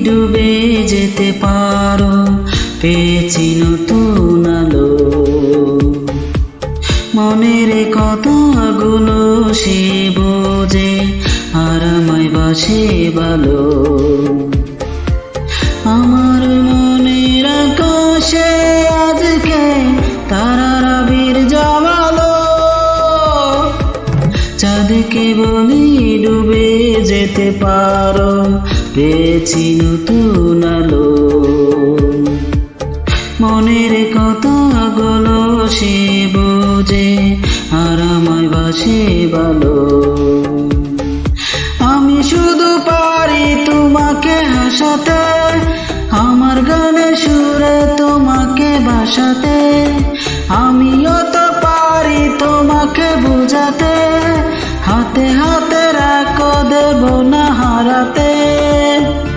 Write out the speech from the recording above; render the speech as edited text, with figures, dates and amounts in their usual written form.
ডুবে যেতে পারো, পেয়েছি নতুন আলো। মনের কথাগুলো সে বোঝে, আর আমায় বাসে ভালো। আমার মনের আকাশে আজকে তারার আবির জমালো। চাঁদকে বলি ডুবে যেতে পারো, পেয়েছি নতুন আলো। মনের কথাগুলো সে বোঝে, আর আমায় বাসে ভালো। আমি শুধু পারি তোমাকে হাসাতে, আমার গানের সুরে তোমাকে ভাসাতে। আমিও তো পারি তোমাকে বুঝাতে, হাতে হাতে রাখো দেব না হারাতে।